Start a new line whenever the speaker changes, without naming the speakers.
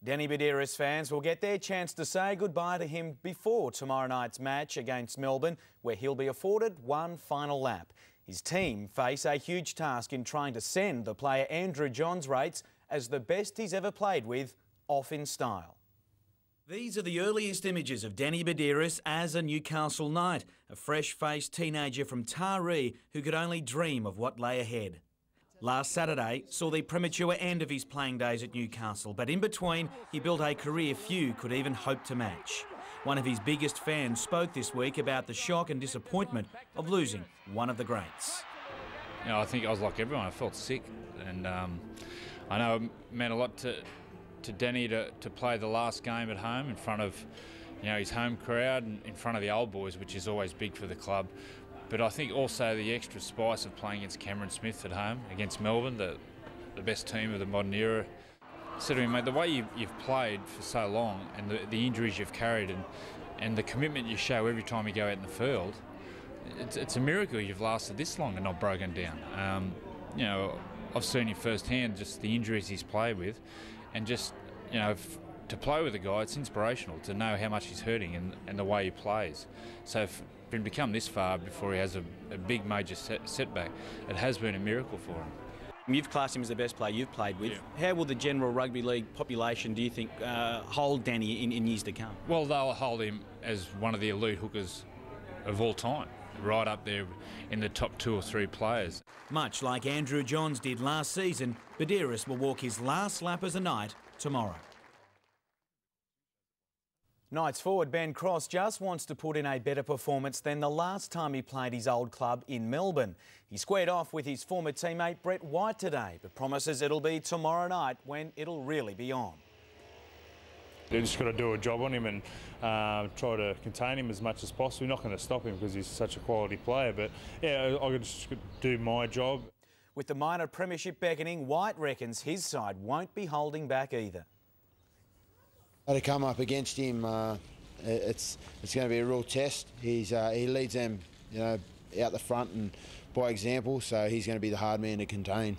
Danny Badiris fans will get their chance to say goodbye to him before tomorrow night's match against Melbourne, where he'll be afforded one final lap. His team face a huge task in trying to send the player Andrew Johns rates as the best he's ever played with off in style. These are the earliest images of Danny Badiris as a Newcastle Knight, a fresh-faced teenager from Taree who could only dream of what lay ahead. Last Saturday saw the premature end of his playing days at Newcastle, but in between he built a career few could even hope to match. One of his biggest fans spoke this week about the shock and disappointment of losing one of the greats.
You know, I think I was like everyone. I felt sick, and I know it meant a lot to Danny to play the last game at home in front of, you know, his home crowd and in front of the old boys, which is always big for the club. But I think also the extra spice of playing against Cameron Smith at home, against Melbourne, the best team of the modern era. So to me, mate, the way you've played for so long and the injuries you've carried and the commitment you show every time you go out in the field, it's a miracle you've lasted this long and not broken down. You know, I've seen him firsthand, just the injuries he's played with, and just, you know, to play with a guy, it's inspirational to know how much he's hurting and the way he plays. So for him to come this far before he has a big major setback, it has been a miracle for him.
You've classed him as the best player you've played with. Yeah. How will the general rugby league population, do you think, hold Danny in years to come?
Well, they'll hold him as one of the elite hookers of all time, right up there in the top 2 or 3 players.
Much like Andrew Johns did last season, Badiris will walk his last lap as a Knight tomorrow. Knights forward Ben Cross just wants to put in a better performance than the last time he played his old club in Melbourne. He squared off with his former teammate Brett White today, but promises it'll be tomorrow night when it'll really be on.
They've just got to do a job on him and try to contain him as much as possible. We're not going to stop him because he's such a quality player, but yeah, I could just do my job.
With the minor premiership beckoning, White reckons his side won't be holding back either.
To come up against him, it's going to be a real test. He leads them, you know, out the front and by example, so he's going to be the hard man to contain.